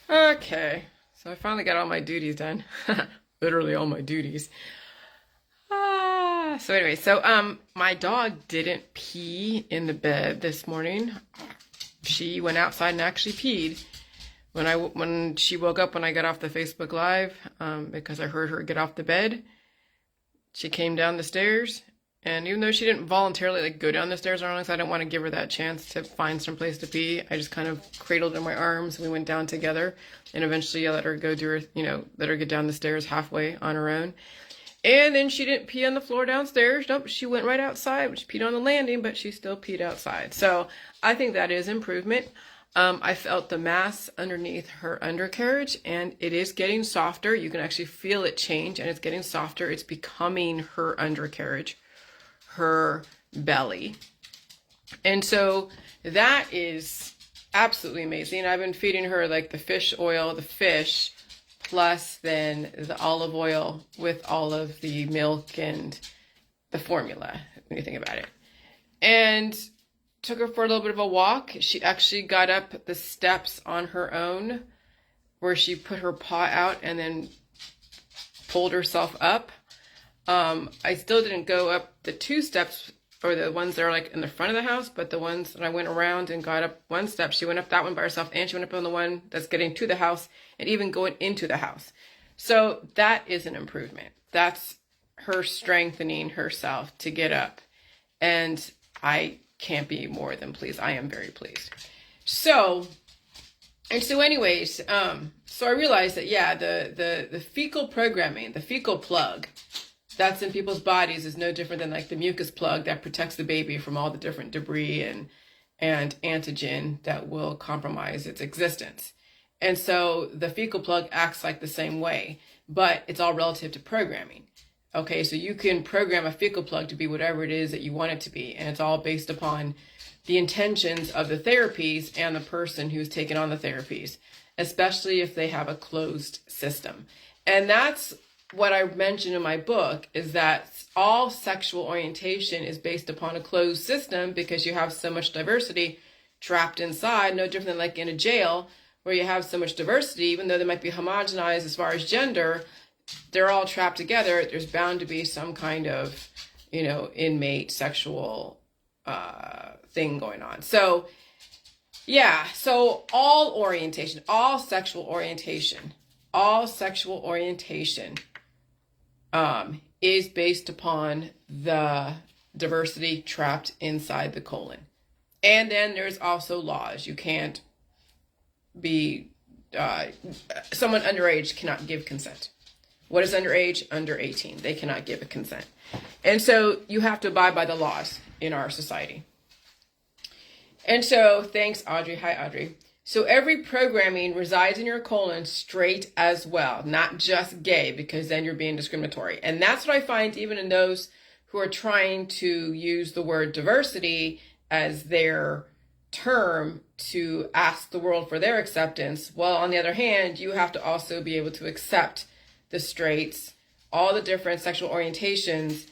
Okay, so I finally got all my duties done. Literally all my duties. My dog didn't pee in the bed this morning. She went outside and actually peed when she woke up when I got off the Facebook Live, because I heard her get off the bed. She came down the stairs, and even though she didn't voluntarily go down the stairs or anything, so I didn't want to give her that chance to find some place to pee. I just kind of cradled her in my arms. We went down together, and eventually I let her go do her, let her get down the stairs halfway on her own. And then she didn't pee on the floor downstairs. Nope, she went right outside. She peed on the landing, but she still peed outside. So I think that is improvement. I felt the mass underneath her undercarriage, and it is getting softer. You can actually feel it change, and it's getting softer. It's becoming her undercarriage, her belly. And so that is absolutely amazing. I've been feeding her like the fish oil, the fish, plus then the olive oil with all of the milk and the formula, when you think about it. And took her for a little bit of a walk. She actually got up the steps on her own, where she put her paw out and then pulled herself up. I still didn't go up the two steps, or the ones that are like in the front of the house, but the ones that I went around and got up one step, she went up that one by herself, and she went up on the one that's getting to the house and even going into the house. So that is an improvement. That's her strengthening herself to get up. And I can't be more than pleased. I am very pleased. So anyways, so I realized that, yeah, the fecal programming, the fecal plug that's in people's bodies is no different than like the mucus plug that protects the baby from all the different debris and antigen that will compromise its existence. And so the fecal plug acts like the same way, but it's all relative to programming. Okay, so you can program a fecal plug to be whatever it is that you want it to be, and it's all based upon the intentions of the therapies and the person who's taken on the therapies, especially if they have a closed system. And that's what I mentioned in my book, is that all sexual orientation is based upon a closed system, because you have so much diversity trapped inside, no different than like in a jail where you have so much diversity, even though they might be homogenized as far as gender, they're all trapped together. There's bound to be some kind of, inmate sexual thing going on. So, yeah, so all sexual orientation is based upon the diversity trapped inside the colon. And then there's also laws. You can't be, someone underage cannot give consent. What is underage? Under 18. They cannot give a consent. And so you have to abide by the laws in our society. And so, thanks, Audrey. Hi, Audrey. So every programming resides in your colon straight as well, not just gay, because then you're being discriminatory. And that's what I find even in those who are trying to use the word diversity as their term to ask the world for their acceptance. Well, on the other hand, you have to also be able to accept the straights, all the different sexual orientations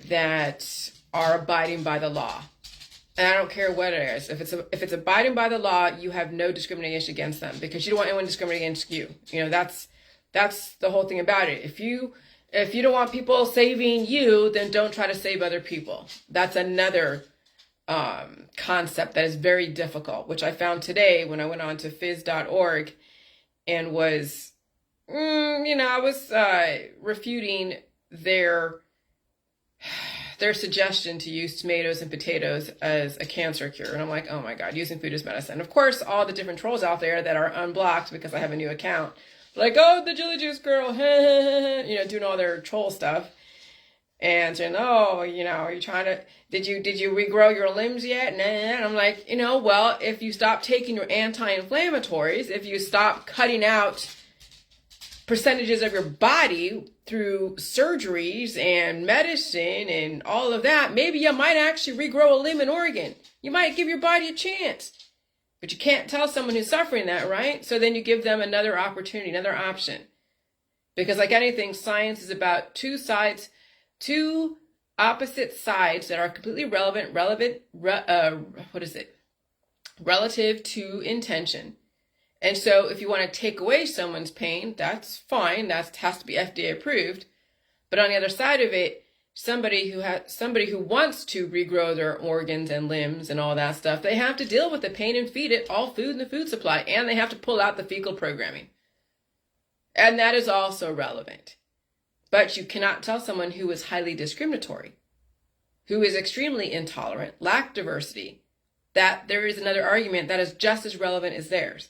that are abiding by the law. And I don't care what it is. If it's abiding by the law, you have no discrimination against them, because you don't want anyone discriminating against you. That's the whole thing about it. If you don't want people saving you, then don't try to save other people. That's another concept that is very difficult, which I found today when I went on to phys.org and was, I was refuting their suggestion to use tomatoes and potatoes as a cancer cure. And I'm like, oh my God, using food as medicine. Of course, all the different trolls out there that are unblocked because I have a new account, like, oh, the Jilly Juice girl, doing all their troll stuff. And saying, oh, are you trying to, did you regrow your limbs yet? Nah. And I'm like, well, if you stop taking your anti-inflammatories, if you stop cutting out percentages of your body through surgeries and medicine and all of that, maybe you might actually regrow a limb and organ. You might give your body a chance. But you can't tell someone who's suffering that, right? So then you give them another opportunity, another option. Because like anything, science is about two opposite sides that are completely relative to intention. And so if you want to take away someone's pain, that's fine. That has to be FDA approved. But on the other side of it, somebody who wants to regrow their organs and limbs and all that stuff, they have to deal with the pain and feed it all food in the food supply, and they have to pull out the fecal programming. And that is also relevant. But you cannot tell someone who is highly discriminatory, who is extremely intolerant, lack diversity, that there is another argument that is just as relevant as theirs.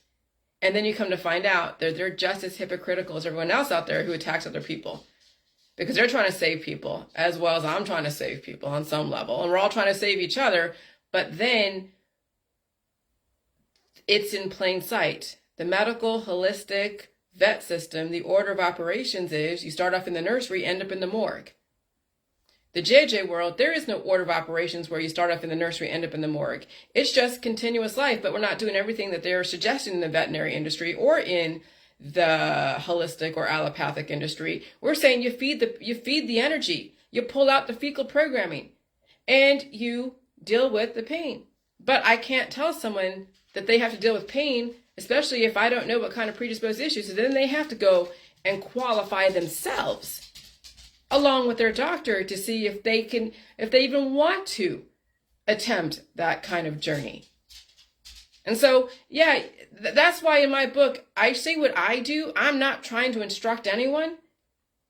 And then you come to find out that they're just as hypocritical as everyone else out there who attacks other people. Because they're trying to save people as well as I'm trying to save people on some level. And we're all trying to save each other. But then it's in plain sight. The medical, holistic, vet system, the order of operations is you start off in the nursery, end up in the morgue. The JJ world, there is no order of operations where you start off in the nursery, end up in the morgue. It's just continuous life, but we're not doing everything that they're suggesting in the veterinary industry or in the holistic or allopathic industry. We're saying you feed the energy, you pull out the fecal programming, and you deal with the pain. But I can't tell someone that they have to deal with pain, especially if I don't know what kind of predisposed issues. So then they have to go and qualify themselves along with their doctor to see if they even want to attempt that kind of journey. And so, yeah, that's why in my book, I say what I do. I'm not trying to instruct anyone.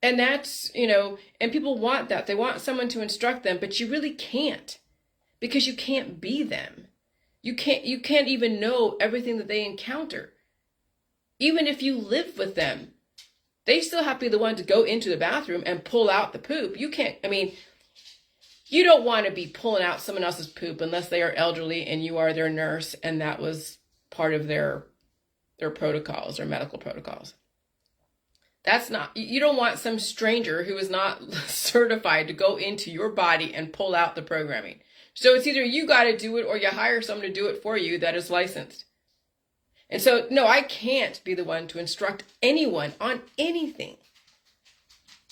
And that's, and people want that. They want someone to instruct them, but you really can't, because you can't be them. You can't even know everything that they encounter. Even if you live with them, they still have to be the one to go into the bathroom and pull out the poop. You don't want to be pulling out someone else's poop unless they are elderly and you are their nurse and that was part of their protocols, their medical protocols. You don't want some stranger who is not certified to go into your body and pull out the programming. So it's either you got to do it or you hire someone to do it for you that is licensed. And so, no, I can't be the one to instruct anyone on anything.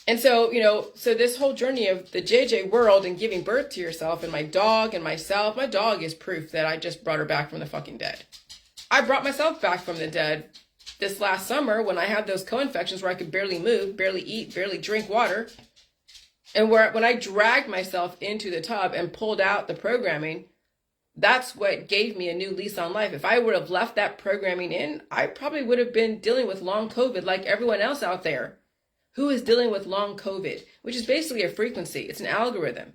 And so, so this whole journey of the JJ world and giving birth to yourself and my dog and myself, my dog is proof that I just brought her back from the fucking dead. I brought myself back from the dead this last summer when I had those co-infections where I could barely move, barely eat, barely drink water. And when I dragged myself into the tub and pulled out the programming, that's what gave me a new lease on life. If I would have left that programming in, I probably would have been dealing with long COVID like everyone else out there who is dealing with long COVID, which is basically a frequency. It's an algorithm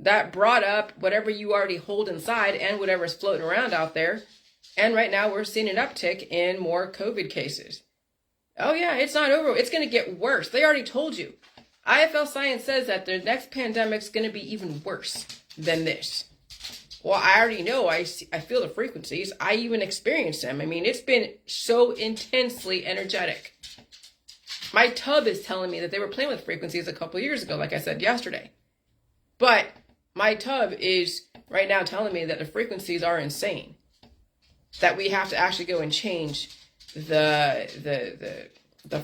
that brought up whatever you already hold inside and whatever's floating around out there. And right now we're seeing an uptick in more COVID cases. Oh yeah, it's not over. It's going to get worse. They already told you. IFL Science says that the next pandemic's going to be even worse than this. Well, I already know. I feel the frequencies. I even experienced them. I mean, it's been so intensely energetic. My tub is telling me that they were playing with frequencies a couple years ago, like I said yesterday. But my tub is right now telling me that the frequencies are insane. That we have to actually go and change the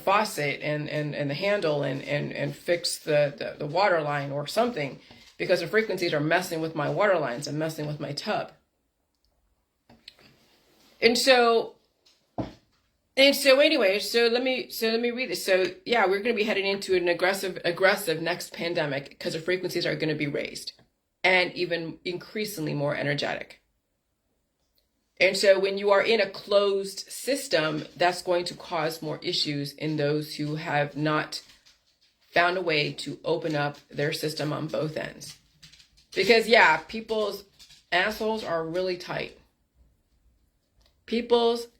faucet and the handle and fix the water line or something, because the frequencies are messing with my water lines and messing with my tub. And so anyway, so let me read this. So yeah, we're going to be heading into an aggressive next pandemic because the frequencies are going to be raised and even increasingly more energetic. And so when you are in a closed system, that's going to cause more issues in those who have not found a way to open up their system on both ends. Because yeah, people's assholes are really tight. Good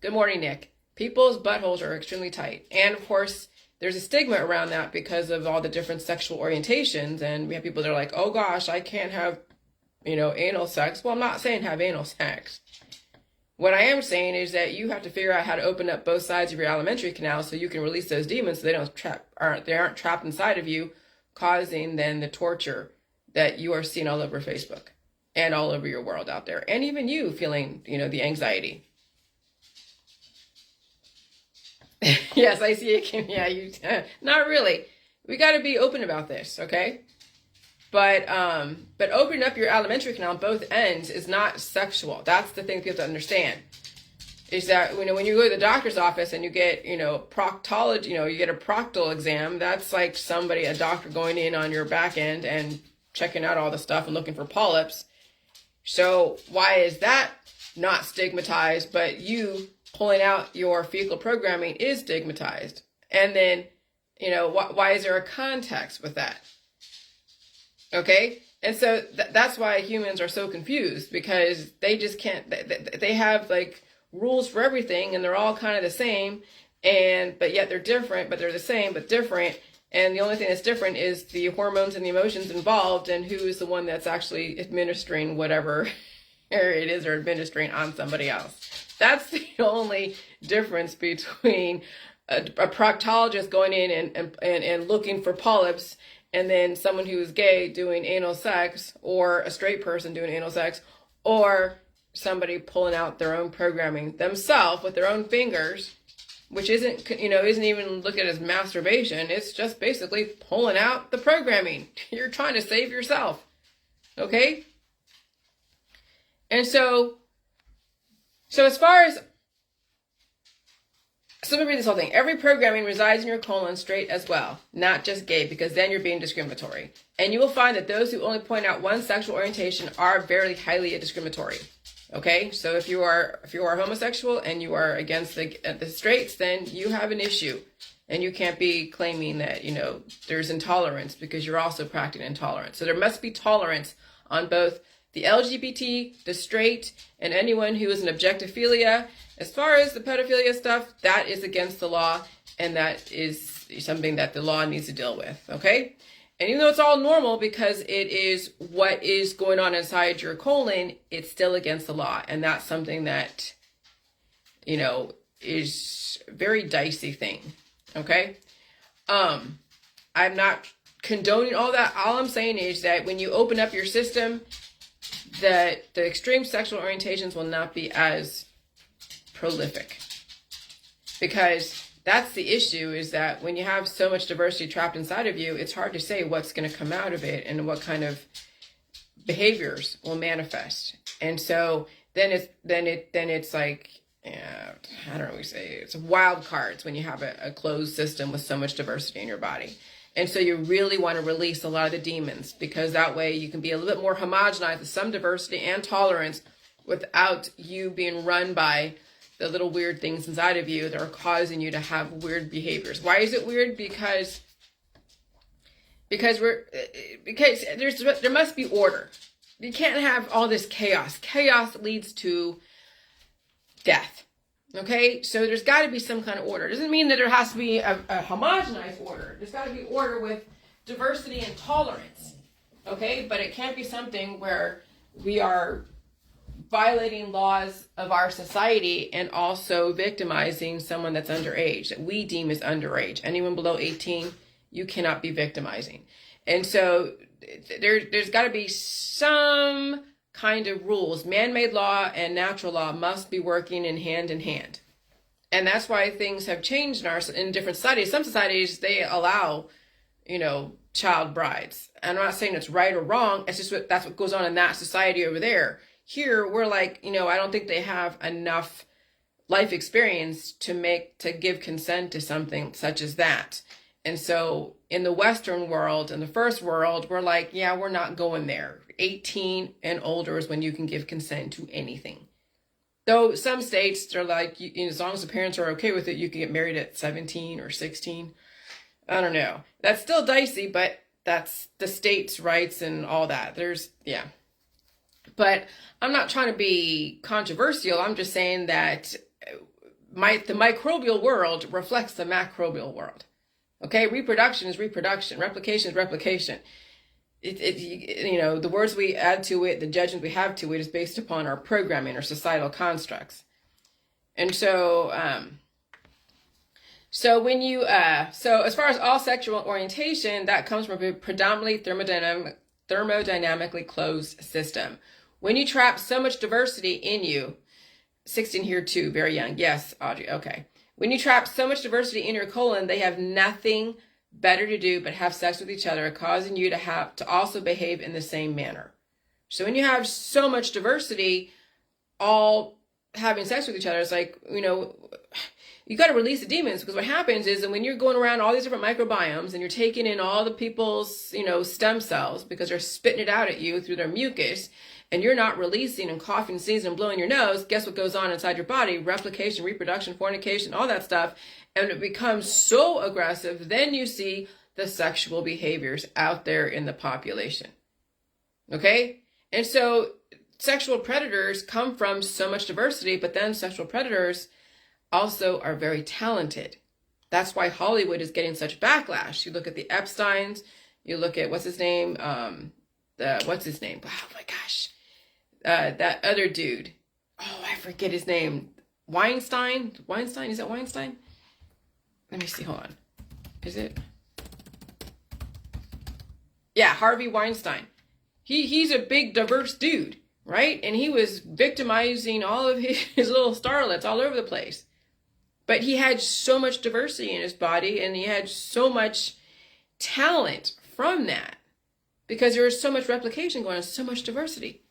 morning, Nick. People's buttholes are extremely tight. And of course, there's a stigma around that because of all the different sexual orientations. And we have people that are like, oh gosh, I can't have, anal sex. Well, I'm not saying have anal sex. What I am saying is that you have to figure out how to open up both sides of your alimentary canal so you can release those demons so they aren't trapped inside of you, causing then the torture that you are seeing all over Facebook and all over your world out there. And even you feeling, the anxiety. Yes, I see it. Yeah, not really. We got to be open about this, okay? But opening up your alimentary canal on both ends is not sexual. That's the thing people have to understand. is that, when you go to the doctor's office and you get, proctology, you get a proctal exam, that's like a doctor going in on your back end and checking out all the stuff and looking for polyps. So why is that not stigmatized, but you pulling out your fecal programming is stigmatized? And then, why is there a context with that? Okay? And so that's why humans are so confused, because they just can't, they have like rules for everything, and they're all kind of the same, but yet they're different, but they're the same, but different. And the only thing that's different is the hormones and the emotions involved, and who is the one that's actually administering whatever it is they're administering on somebody else. That's the only difference between a proctologist going in and looking for polyps, and then someone who is gay doing anal sex, or a straight person doing anal sex, or somebody pulling out their own programming themselves with their own fingers, which isn't even looked at as masturbation. It's just basically pulling out the programming. You're trying to save yourself. Okay? And so as far as, let me read this whole thing. Every programming resides in your colon straight as well, not just gay, because then you're being discriminatory. And you will find that those who only point out one sexual orientation are very highly discriminatory. Okay, so if you are homosexual and you are against the straights, then you have an issue, and you can't be claiming that there's intolerance, because you're also practicing intolerance. So there must be tolerance on both the LGBT, the straight, and anyone who is an objectophilia. As far as the pedophilia stuff, that is against the law, and that is something that the law needs to deal with. Okay. And even though it's all normal, because it is what is going on inside your colon, it's still against the law. And that's something that, is a very dicey thing. Okay? I'm not condoning all that. All I'm saying is that when you open up your system, that the extreme sexual orientations will not be as prolific. Because that's the issue, is that when you have so much diversity trapped inside of you, it's hard to say what's going to come out of it and what kind of behaviors will manifest. And so then it's like, I don't know what we say. It's wild cards when you have a closed system with so much diversity in your body. And so you really want to release a lot of the demons, because that way you can be a little bit more homogenized with some diversity and tolerance, without you being run by the little weird things inside of you that are causing you to have weird behaviors. Why is it weird? Because there must be order. You can't have all this chaos. Chaos leads to death. Okay? So there's got to be some kind of order. It doesn't mean that there has to be a homogenized order. There's got to be order with diversity and tolerance. Okay? But it can't be something where we are violating laws of our society and also victimizing someone that's underage, that we deem as underage. Anyone below 18, you cannot be victimizing. And so there's got to be some kind of rules. Man-made law and natural law must be working in hand. And that's why things have changed in different societies. Some societies, they allow, child brides. And I'm not saying it's right or wrong. It's just that's what goes on in that society over there. Here, we're like, I don't think they have enough life experience to give consent to something such as that. And so in the Western world, in the first world, we're like, yeah, we're not going there. 18 and older is when you can give consent to anything. Though some states, they're like, as long as the parents are okay with it, you can get married at 17 or 16. I don't know. That's still dicey, but that's the state's rights and all that. But I'm not trying to be controversial. I'm just saying that the microbial world reflects the macrobial world. Okay, reproduction is reproduction. Replication is replication. The words we add to it, the judgment we have to it, is based upon our programming or societal constructs. And so, so as far as all sexual orientation, that comes from a predominantly thermodynamically closed system. When you trap so much diversity in you, 16 here too, very young. Yes, Audrey, okay. When you trap so much diversity in your colon, they have nothing better to do but have sex with each other, causing you to also behave in the same manner. So when you have so much diversity, all having sex with each other, it's like, you got to release the demons, because what happens is that when you're going around all these different microbiomes and you're taking in all the people's, stem cells, because they're spitting it out at you through their mucus, and you're not releasing and coughing, sneezing, and blowing your nose, guess what goes on inside your body? Replication, reproduction, fornication, all that stuff. And it becomes so aggressive, then you see the sexual behaviors out there in the population. Okay? And so sexual predators come from so much diversity, but then sexual predators also are very talented. That's why Hollywood is getting such backlash. You look at the Epsteins, you look at, what's his name? Oh my gosh. That other dude. Oh, I forget his name. Weinstein? Is that Weinstein? Let me see, hold on. Is it? Yeah, Harvey Weinstein. He's a big, diverse dude, right? And he was victimizing all of his little starlets all over the place. But he had so much diversity in his body, and he had so much talent from that, because there was so much replication going on, so much diversity,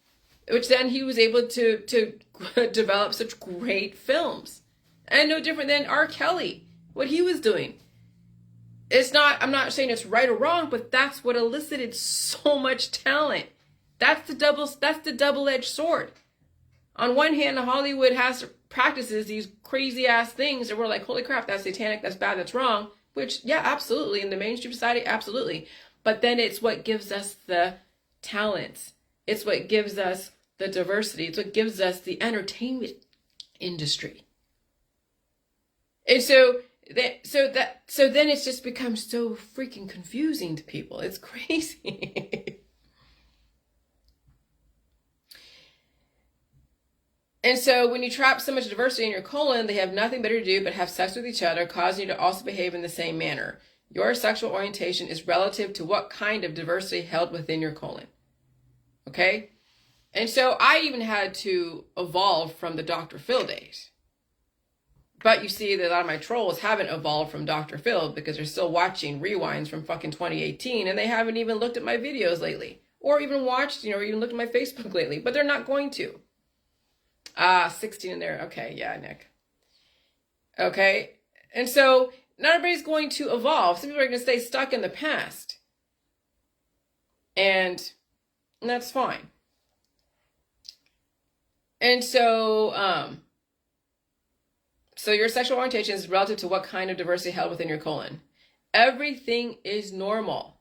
which then he was able to develop such great films. And no different than R. Kelly, what he was doing. I'm not saying it's right or wrong, but that's what elicited so much talent. That's the double-edged sword. On one hand, Hollywood practices these crazy ass things, and we're like, holy crap, that's satanic, that's bad, that's wrong. Which, yeah, absolutely. In the mainstream society, absolutely. But then it's what gives us the talents. It's what gives us the diversity. It's what gives us the entertainment industry. And so then it's just become so freaking confusing to people. It's crazy. And so when you trap so much diversity in your colon, they have nothing better to do but have sex with each other, causing you to also behave in the same manner. Your sexual orientation is relative to what kind of diversity held within your colon. Okay? And so I even had to evolve from the Dr. Phil days. But you see that a lot of my trolls haven't evolved from Dr. Phil, because they're still watching rewinds from fucking 2018, and they haven't even looked at my videos lately. Or even watched, or even looked at my Facebook lately. But they're not going to. 16 in there. Okay, yeah, Nick. Okay, and so not everybody's going to evolve. Some people are going to stay stuck in the past. And that's fine. And so, so your sexual orientation is relative to what kind of diversity held within your colon. Everything is normal.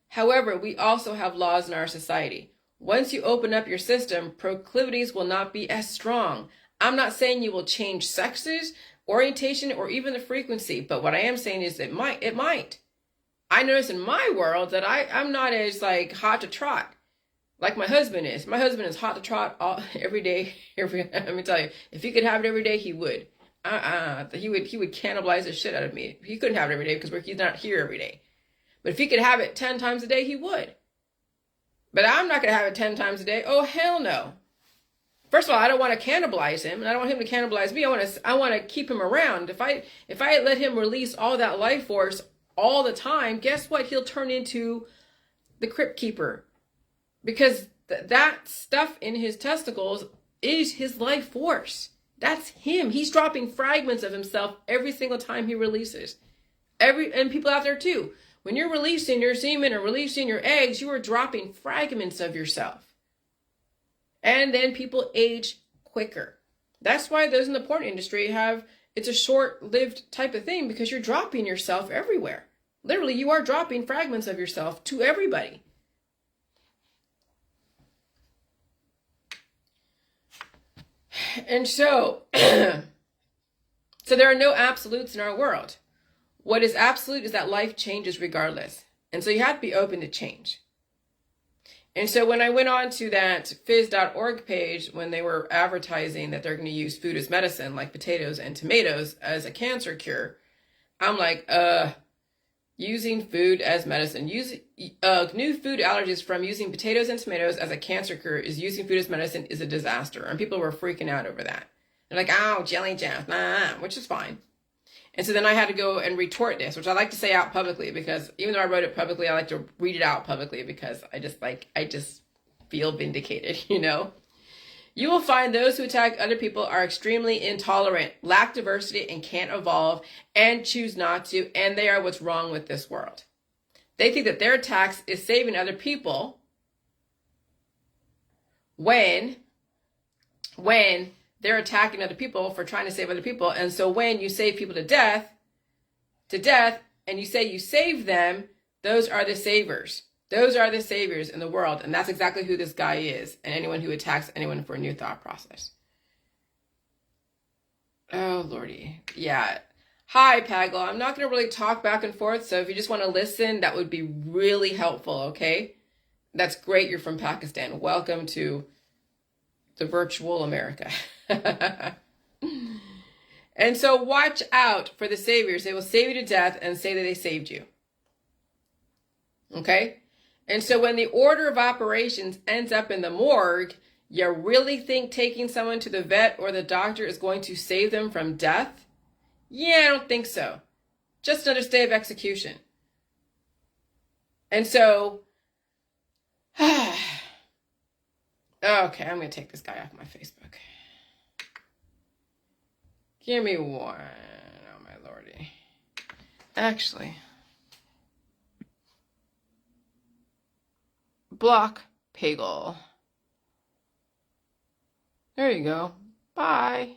However, we also have laws in our society. Once you open up your system, proclivities will not be as strong. I'm not saying you will change sexes, orientation, or even the frequency, but what I am saying is it might. I notice in my world that I'm not as like hot to trot like my husband is. My husband is hot to trot every day. Let me tell you, if he could have it every day, he would. He would cannibalize the shit out of me. He couldn't have it every day because he's not here every day. But if he could have it 10 times a day, he would. But I'm not going to have it 10 times a day. Oh, hell no. First of all, I don't want to cannibalize him, and I don't want him to cannibalize me. I want to keep him around. If I let him release all that life force all the time, guess what? He'll turn into the crypt keeper. Because that stuff in his testicles is his life force. That's him. He's dropping fragments of himself every single time he releases. And people out there too. When you're releasing your semen or releasing your eggs, you are dropping fragments of yourself. And then people age quicker. That's why those in the porn industry it's a short-lived type of thing, because you're dropping yourself everywhere. Literally, you are dropping fragments of yourself to everybody. And so, so there are no absolutes in our world. What is absolute is that life changes regardless. And so you have to be open to change. And so when I went on to that phys.org page, when they were advertising that they're going to use food as medicine, like potatoes and tomatoes as a cancer cure, I'm like, using food as medicine. New food allergies from using potatoes and tomatoes as a cancer cure is using food as medicine is a disaster. And people were freaking out over that. They're like, oh, jelly jams, which is fine. And so then I had to go and retort this, which I like to say out publicly, because even though I wrote it publicly, I like to read it out publicly, because I just feel vindicated, You will find those who attack other people are extremely intolerant, lack diversity, and can't evolve, and choose not to, and they are what's wrong with this world. They think that their attacks is saving other people when they're attacking other people for trying to save other people. And so when you save people to death, and you say you save them, those are the savers. Those are the saviors in the world. And that's exactly who this guy is. And anyone who attacks anyone for a new thought process. Oh, Lordy. Yeah. Hi, Pagel. I'm not going to really talk back and forth. So if you just want to listen, that would be really helpful. Okay. That's great. You're from Pakistan. Welcome to the virtual America. And so watch out for the saviors. They will save you to death and say that they saved you. Okay? And so when the order of operations ends up in the morgue, you really think taking someone to the vet or the doctor is going to save them from death? Yeah, I don't think so. Just another stay of execution. And so, okay, I'm going to take this guy off my Facebook. Give me one. Oh, my lordy. Actually, block Pagel. There you go. Bye.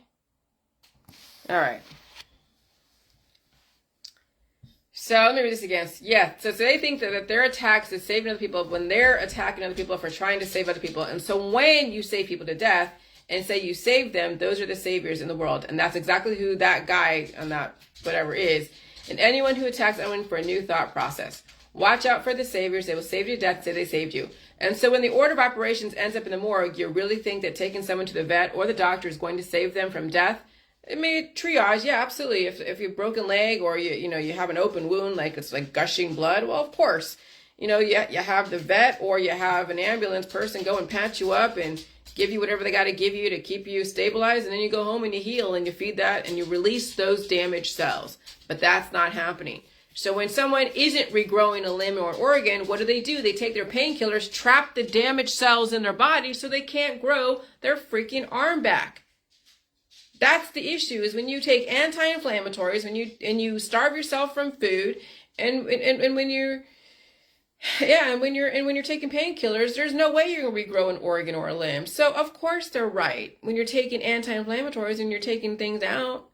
All right. So let me read this again. Yeah, so they think that their attacks is saving other people when they're attacking other people for trying to save other people. And so when you save people to death and say you saved them, those are the saviors in the world. And that's exactly who that guy and that whatever is. And anyone who attacks anyone for a new thought process. Watch out for the saviors. They will save you to death, say they saved you. And so when the order of operations ends up in the morgue, you really think that taking someone to the vet or the doctor is going to save them from death? It may triage, yeah, absolutely. If you have a broken leg or you have an open wound, like it's like gushing blood, well, of course. You have the vet or you have an ambulance person go and patch you up and give you whatever they got to give you to keep you stabilized, and then you go home and you heal and you feed that and you release those damaged cells. But that's not happening. So when someone isn't regrowing a limb or an organ, what do? They take their painkillers, trap the damaged cells in their body so they can't grow their freaking arm back. That's the issue, is when you take anti-inflammatories, when you starve yourself from food, and when you're taking painkillers, there's no way you're going to regrow an organ or a limb. So of course they're right. When you're taking anti-inflammatories and you're taking things out,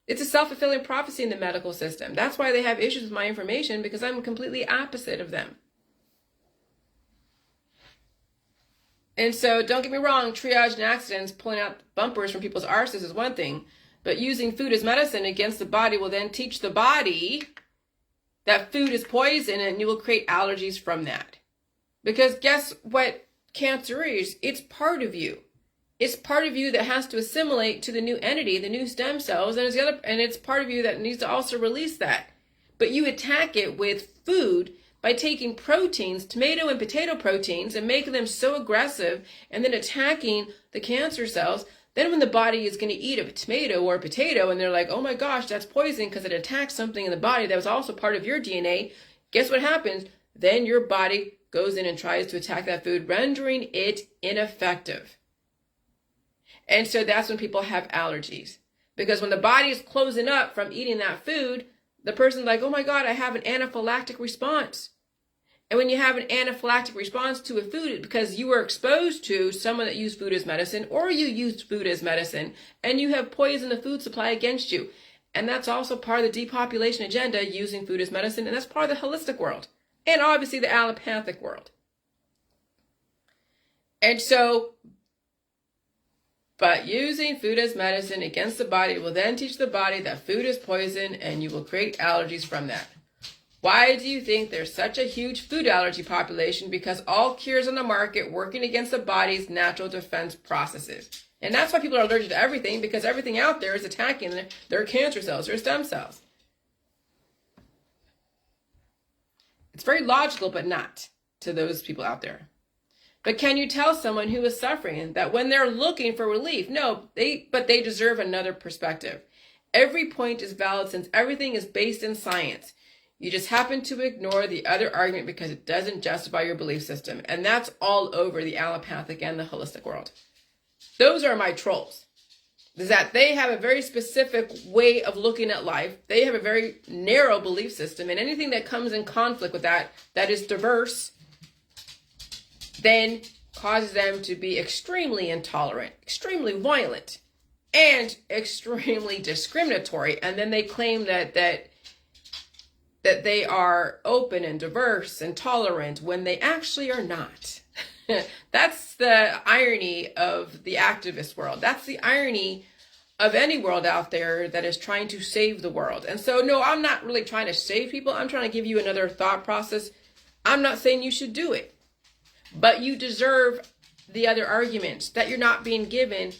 it's a self-fulfilling prophecy in the medical system. That's why they have issues with my information, because I'm completely opposite of them. And so don't get me wrong, triage and accidents, pulling out bumpers from people's arses is one thing, but using food as medicine against the body will then teach the body that food is poison, and you will create allergies from that. Because guess what cancer is? It's part of you. It's part of you that has to assimilate to the new entity, the new stem cells, and it's part of you that needs to also release that. But you attack it with food by taking proteins, tomato and potato proteins, and making them so aggressive, and then attacking the cancer cells. Then when the body is going to eat a tomato or a potato, and they're like, oh my gosh, that's poison because it attacks something in the body that was also part of your DNA, guess what happens? Then your body goes in and tries to attack that food, rendering it ineffective. And so that's when people have allergies. Because when the body is closing up from eating that food, the person's like, oh my God, I have an anaphylactic response. And when you have an anaphylactic response to a food, because you were exposed to someone that used food as medicine, or you used food as medicine, and you have poisoned the food supply against you. And that's also part of the depopulation agenda, using food as medicine, and that's part of the holistic world. And obviously the allopathic world. And so, but using food as medicine against the body will then teach the body that food is poison, and you will create allergies from that. Why do you think there's such a huge food allergy population? Because all cures on the market working against the body's natural defense processes. And that's why people are allergic to everything, because everything out there is attacking their cancer cells, their stem cells. It's very logical, but not to those people out there. But can you tell someone who is suffering that when they're looking for relief, but they deserve another perspective. Every point is valid since everything is based in science. You just happen to ignore the other argument because it doesn't justify your belief system. And that's all over the allopathic and the holistic world. Those are my trolls. Is that they have a very specific way of looking at life. They have a very narrow belief system, and anything that comes in conflict with that is diverse, then causes them to be extremely intolerant, extremely violent, and extremely discriminatory. And then they claim that they are open and diverse and tolerant when they actually are not. That's the irony of the activist world. That's the irony of any world out there that is trying to save the world. And so, no, I'm not really trying to save people. I'm trying to give you another thought process. I'm not saying you should do it, but you deserve the other arguments that you're not being given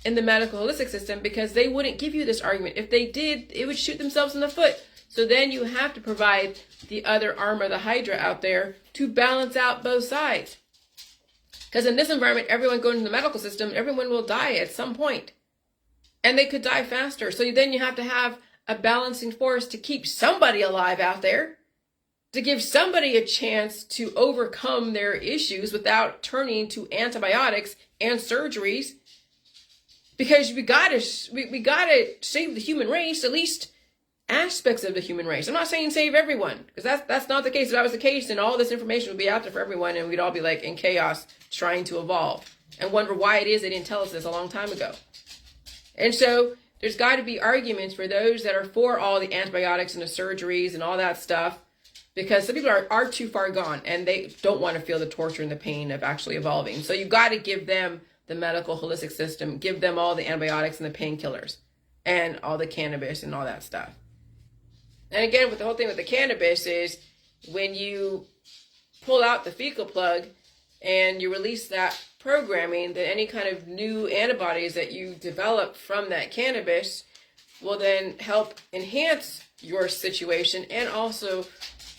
in the medical holistic system, because they wouldn't give you this argument. If they did, it would shoot themselves in the foot. So then you have to provide the other arm of the Hydra out there to balance out both sides. Because in this environment, everyone going to the medical system, everyone will die at some point. And they could die faster. So then you have to have a balancing force to keep somebody alive out there, to give somebody a chance to overcome their issues without turning to antibiotics and surgeries. Because we gotta save the human race, at least aspects of the human race. I'm not saying save everyone, because that's not the case. If that was the case, then all this information would be out there for everyone, and we'd all be like in chaos trying to evolve and wonder why it is they didn't tell us this a long time ago. And so there's got to be arguments for those that are for all the antibiotics and the surgeries and all that stuff, because some people are too far gone and they don't want to feel the torture and the pain of actually evolving. So you've got to give them the medical holistic system, give them all the antibiotics and the painkillers and all the cannabis and all that stuff. And again, with the whole thing with the cannabis is when you pull out the fecal plug and you release that programming, then any kind of new antibodies that you develop from that cannabis will then help enhance your situation, and also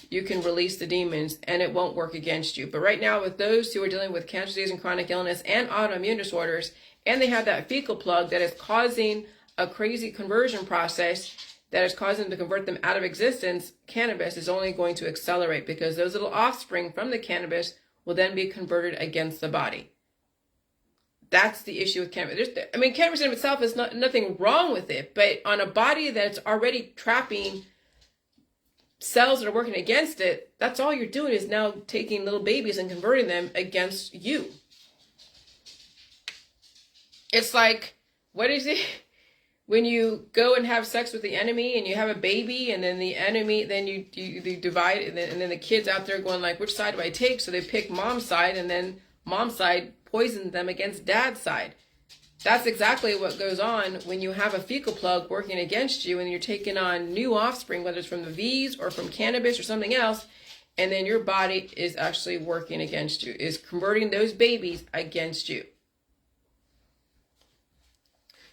you can release the demons and it won't work against you. But right now, with those who are dealing with cancer disease and chronic illness and autoimmune disorders, and they have that fecal plug that is causing a crazy conversion process that is causing them to convert them out of existence, cannabis is only going to accelerate, because those little offspring from the cannabis will then be converted against the body. That's the issue with cannabis. Cannabis in itself is nothing wrong with it, but on a body that's already trapping cells that are working against it, that's all you're doing is now taking little babies and converting them against you. It's like, what is it? When you go and have sex with the enemy and you have a baby, and then the enemy, then you divide, and then the kids out there going like, which side do I take? So they pick mom's side, and then mom's side poisons them against dad's side. That's exactly what goes on when you have a fecal plug working against you and you're taking on new offspring, whether it's from the V's or from cannabis or something else, and then your body is actually working against you, is converting those babies against you.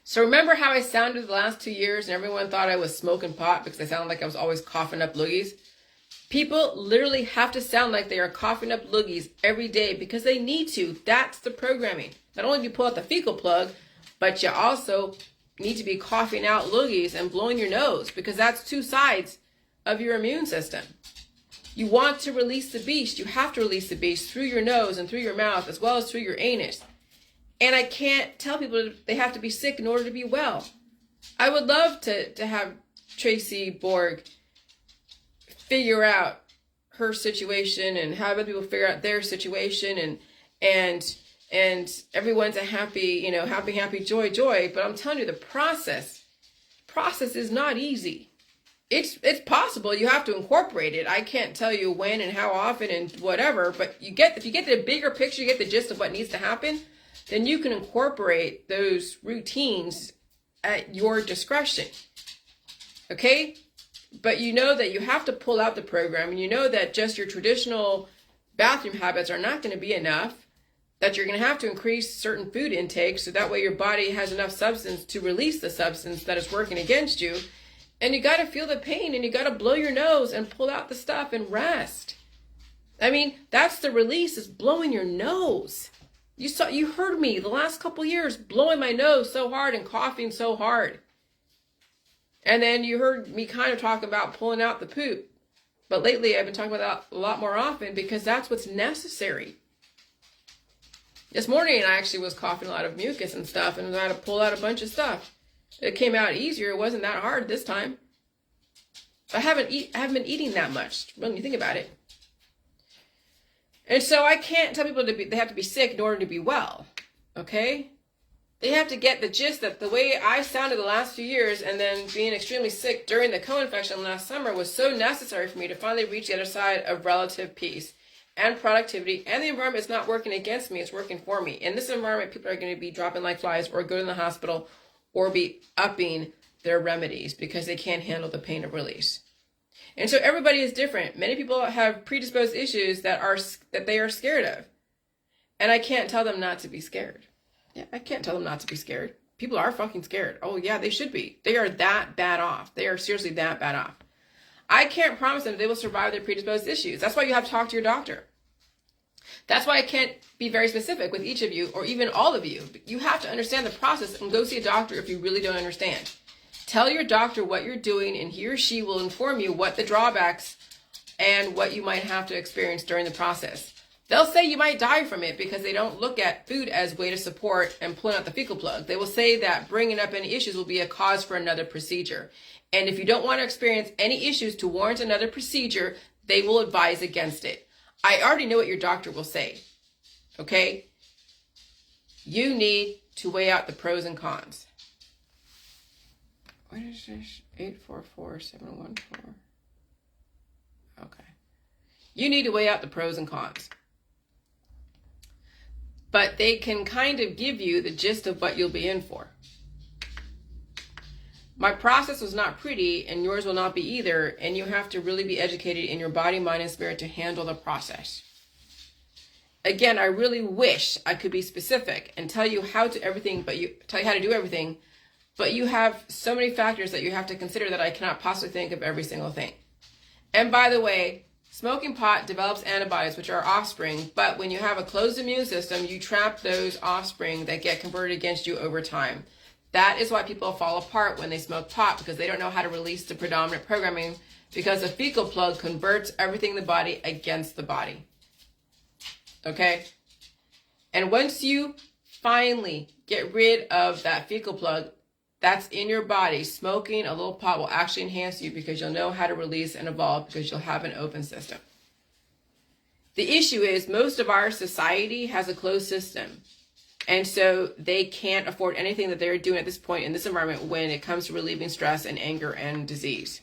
So remember how I sounded the last 2 years and everyone thought I was smoking pot because I sounded like I was always coughing up loogies? People literally have to sound like they are coughing up loogies every day because they need to. That's the programming. Not only do you pull out the fecal plug, but you also need to be coughing out loogies and blowing your nose, because that's two sides of your immune system. You want to release the beast. You have to release the beast through your nose and through your mouth, as well as through your anus. And I can't tell people they have to be sick in order to be well. I would love to have Tracy Borg figure out her situation and have other people figure out their situation, and everyone's a happy, happy, joy. But I'm telling you, the process is not easy. It's possible. You have to incorporate it. I can't tell you when and how often and whatever, but if you get the bigger picture, you get the gist of what needs to happen, then you can incorporate those routines at your discretion. Okay? But you know that you have to pull out the program, and you know that just your traditional bathroom habits are not going to be enough, that you're going to have to increase certain food intake so that way your body has enough substance to release the substance that is working against you. And you got to feel the pain, and you got to blow your nose and pull out the stuff and rest. That's the release, is blowing your nose. You heard me the last couple years blowing my nose so hard and coughing so hard. And then you heard me kind of talk about pulling out the poop. But lately I've been talking about that a lot more often, because that's what's necessary. This morning I actually was coughing a lot of mucus and stuff, and I had to pull out a bunch of stuff. It came out easier. It wasn't that hard this time. I haven't been eating that much when you think about it. And so I can't tell people they have to be sick in order to be well. Okay? They have to get the gist that the way I sounded the last few years and then being extremely sick during the co-infection last summer was so necessary for me to finally reach the other side of relative peace and productivity, and the environment is not working against me, it's working for me. In this environment, people are going to be dropping like flies or go to the hospital or be upping their remedies because they can't handle the pain of release. And so everybody is different. Many people have predisposed issues that they are scared of. And I can't tell them not to be scared. Yeah, I can't tell them not to be scared. People are fucking scared. Oh yeah, they should be. They are that bad off. They are seriously that bad off. I can't promise them they will survive their predisposed issues. That's why you have to talk to your doctor. That's why I can't be very specific with each of you or even all of you. You have to understand the process and go see a doctor if you really don't understand. Tell your doctor what you're doing, and he or she will inform you what the drawbacks and what you might have to experience during the process. They'll say you might die from it because they don't look at food as way to support and pulling out the fecal plug. They will say that bringing up any issues will be a cause for another procedure. And if you don't want to experience any issues to warrant another procedure, they will advise against it. I already know what your doctor will say, okay? You need to weigh out the pros and cons. What is this? 844714. Okay. You need to weigh out the pros and cons. But they can kind of give you the gist of what you'll be in for. My process was not pretty, and yours will not be either, and you have to really be educated in your body, mind, and spirit to handle the process. Again, I really wish I could be specific and tell you how to do everything, but you have so many factors that you have to consider that I cannot possibly think of every single thing. And by the way, smoking pot develops antibodies, which are offspring, but when you have a closed immune system, you trap those offspring that get converted against you over time. That is why people fall apart when they smoke pot, because they don't know how to release the predominant programming, because the fecal plug converts everything in the body against the body. Okay? And once you finally get rid of that fecal plug that's in your body, smoking a little pot will actually enhance you because you'll know how to release and evolve because you'll have an open system. The issue is most of our society has a closed system. And so they can't afford anything that they're doing at this point in this environment when it comes to relieving stress and anger and disease.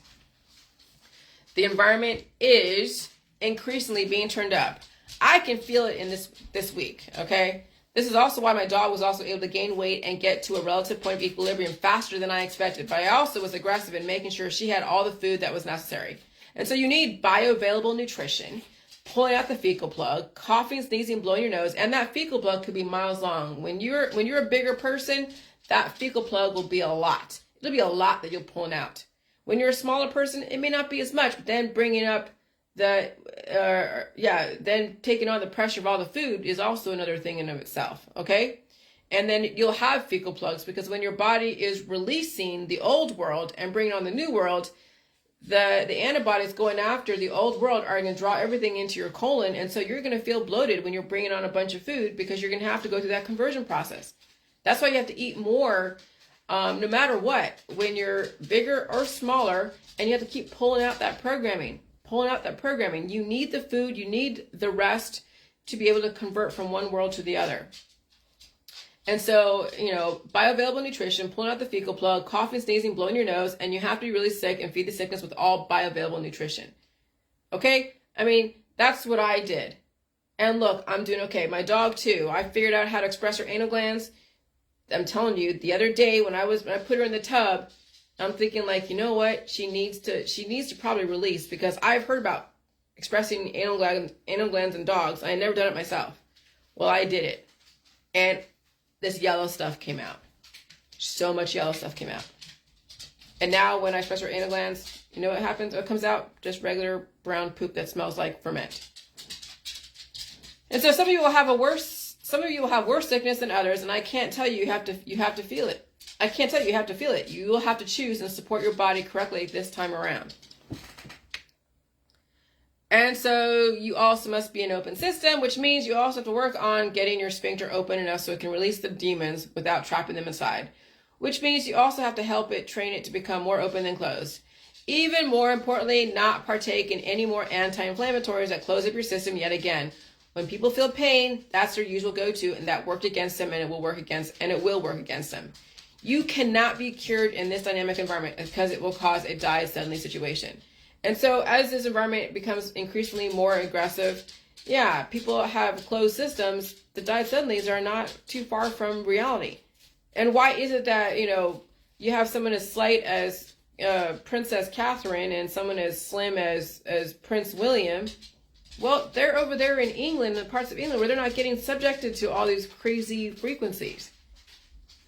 The environment is increasingly being turned up. I can feel it in this week, okay? This is also why my dog was also able to gain weight and get to a relative point of equilibrium faster than I expected. But I also was aggressive in making sure she had all the food that was necessary. And so you need bioavailable nutrition, pulling out the fecal plug, coughing, sneezing, blowing your nose, and that fecal plug could be miles long. When you're a bigger person, that fecal plug will be a lot. It'll be a lot that you're pulling out. When you're a smaller person, it may not be as much, but then bringing up then taking on the pressure of all the food is also another thing in of itself, okay? And then you'll have fecal plugs because when your body is releasing the old world and bringing on the new world, the antibodies going after the old world are going to draw everything into your colon, and so you're going to feel bloated when you're bringing on a bunch of food because you're going to have to go through that conversion process. That's why you have to eat more no matter what, when you're bigger or smaller, and you have to keep pulling out that programming. You need the food, you need the rest to be able to convert from one world to the other. And so, bioavailable nutrition, pulling out the fecal plug, coughing, sneezing, blowing your nose, and you have to be really sick and feed the sickness with all bioavailable nutrition. Okay? I mean, that's what I did. And look, I'm doing okay. My dog too. I figured out how to express her anal glands. I'm telling you, the other day when I put her in the tub, I'm thinking like, you know what? She needs to probably release, because I've heard about expressing anal glands in dogs. I had never done it myself. Well, I did it. And this yellow stuff came out. So much yellow stuff came out. And now when I express her anal glands, you know what happens? What comes out? Just regular brown poop that smells like ferment. And so some of you will have worse sickness than others, and I can't tell you you have to feel it. I can't tell you have to feel it. You will have to choose and support your body correctly this time around. And so you also must be an open system, which means you also have to work on getting your sphincter open enough so it can release the demons without trapping them inside. Which means you also have to help it, train it to become more open than closed. Even more importantly, not partake in any more anti-inflammatories that close up your system yet again. When people feel pain, that's their usual go-to, and that worked against them, and it will work against them. You cannot be cured in this dynamic environment because it will cause a die suddenly situation. And so as this environment becomes increasingly more aggressive, yeah, people have closed systems. The die suddenlies are not too far from reality. And why is it that, you have someone as slight as Princess Catherine and someone as slim as Prince William? Well, they're over there in England, in parts of England where they're not getting subjected to all these crazy frequencies.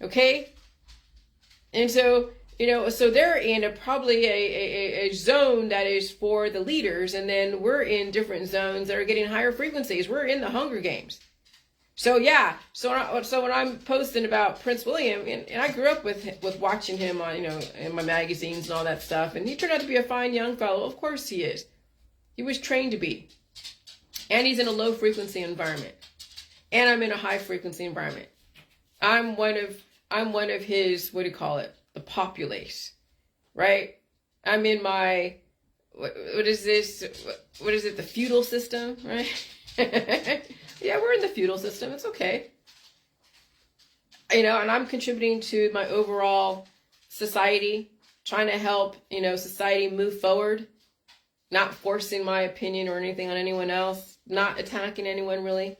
Okay? And so, so they're in probably a zone that is for the leaders, and then we're in different zones that are getting higher frequencies. We're in the Hunger Games. So yeah, so when I'm posting about Prince William, and I grew up with watching him on, in my magazines and all that stuff, and he turned out to be a fine young fellow. Of course he is. He was trained to be. And he's in a low frequency environment. And I'm in a high frequency environment. I'm one of his, what do you call it? The populace, right? I'm in my, what is this? What is it? The feudal system, right? Yeah, we're in the feudal system. It's okay. And I'm contributing to my overall society, trying to help, society move forward, not forcing my opinion or anything on anyone else, not attacking anyone really.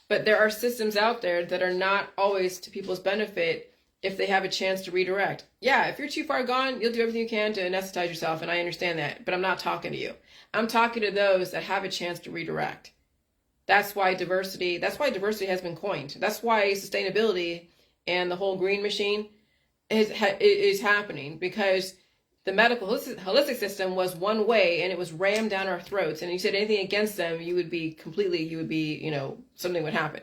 But there are systems out there that are not always to people's benefit if they have a chance to redirect. Yeah, if you're too far gone, you'll do everything you can to anesthetize yourself, and I understand that, but I'm not talking to you. I'm talking to those that have a chance to redirect. That's why diversity has been coined. That's why sustainability and the whole green machine is happening, because the medical holistic system was one way and it was rammed down our throats. And you said anything against them, something would happen.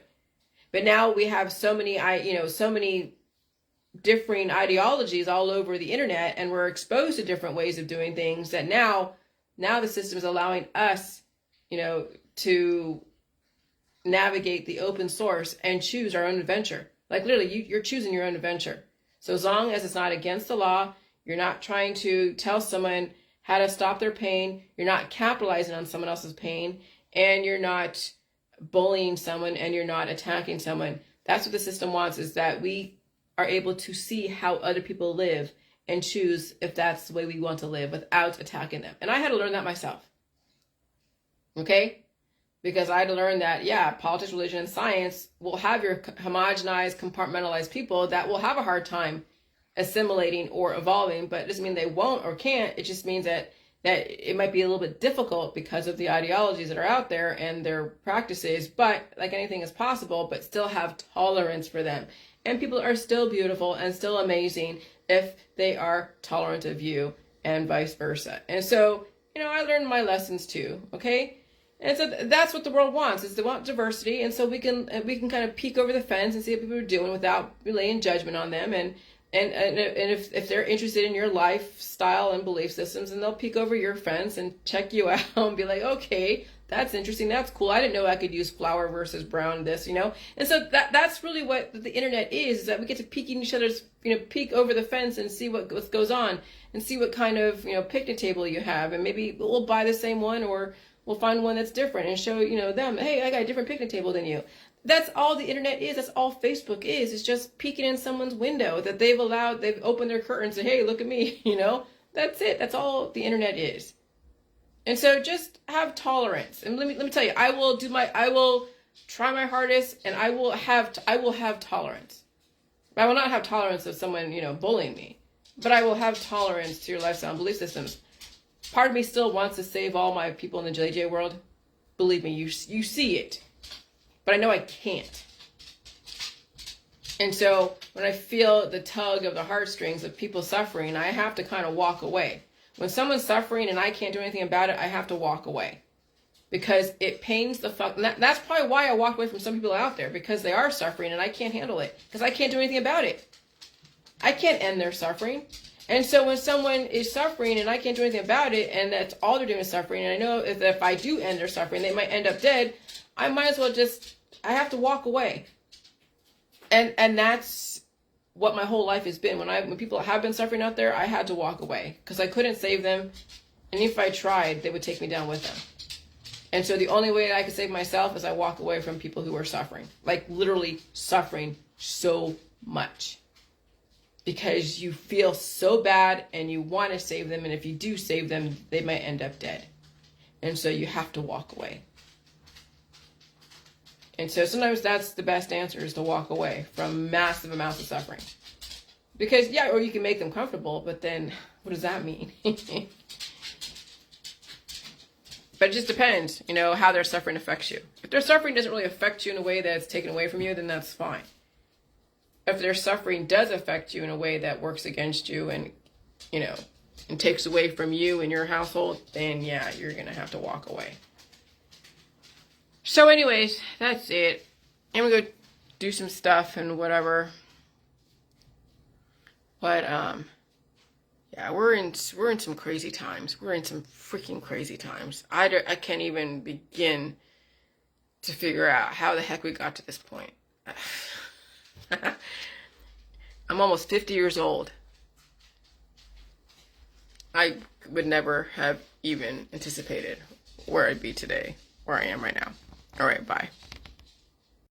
But now we have so many differing ideologies all over the internet, and we're exposed to different ways of doing things that now the system is allowing us, to navigate the open source and choose our own adventure. Like literally, you're choosing your own adventure. So as long as it's not against the law, you're not trying to tell someone how to stop their pain, you're not capitalizing on someone else's pain, and you're not bullying someone, and you're not attacking someone. That's what the system wants, is that we are able to see how other people live and choose if that's the way we want to live without attacking them. And I had to learn that myself. Okay? Because I had to learn that, yeah, politics, religion, and science will have your homogenized, compartmentalized people that will have a hard time assimilating or evolving, but it doesn't mean they won't or can't. It just means that it might be a little bit difficult because of the ideologies that are out there and their practices, but like anything is possible, but still have tolerance for them. And people are still beautiful and still amazing if they are tolerant of you, and vice versa. And so, I learned my lessons too, okay? And so that's what the world wants, is they want diversity. And so we can kind of peek over the fence and see what people are doing without relaying judgment on them. And if they're interested in your lifestyle and belief systems, and they'll peek over your fence and check you out and be like, okay, that's interesting. That's cool. I didn't know I could use flour versus brown this, And so that's really what the internet is that we get to peek in each other's, peek over the fence and see what goes on and see what kind of, picnic table you have. And maybe we'll buy the same one, or we'll find one that's different and show, them, hey, I got a different picnic table than you. That's all the internet is. That's all Facebook is. It's just peeking in someone's window that they've opened their curtains and say, hey, look at me, That's it. That's all the internet is. And so just have tolerance. And let me tell you, I will try my hardest, and I will have tolerance. I will not have tolerance of someone, bullying me, but I will have tolerance to your lifestyle and belief systems. Part of me still wants to save all my people in the JJ world. Believe me, you see it. But I know I can't. And so when I feel the tug of the heartstrings of people suffering, I have to kind of walk away. When someone's suffering and I can't do anything about it, I have to walk away. Because it pains the fuck. That's probably why I walked away from some people out there, because they are suffering and I can't handle it. Because I can't do anything about it. I can't end their suffering. And so when someone is suffering and I can't do anything about it, and that's all they're doing is suffering, and I know that if I do end their suffering, they might end up dead, I might as well I have to walk away. And that's what my whole life has been. When people have been suffering out there, I had to walk away because I couldn't save them. And if I tried, they would take me down with them. And so the only way I could save myself is I walk away from people who are suffering, like literally suffering so much. Because you feel so bad and you want to save them. And if you do save them, they might end up dead. And so you have to walk away. And so sometimes that's the best answer, is to walk away from massive amounts of suffering. Because, yeah, or you can make them comfortable, but then what does that mean? But it just depends, how their suffering affects you. If their suffering doesn't really affect you in a way that's taken away from you, then that's fine. If their suffering does affect you in a way that works against you and, and takes away from you and your household, then yeah, you're going to have to walk away. So anyways, that's it. I'm going to go do some stuff and whatever. But, yeah, we're in some crazy times. We're in some freaking crazy times. I can't even begin to figure out how the heck we got to this point. I'm almost 50 years old. I would never have even anticipated where I'd be today, where I am right now. All right, bye.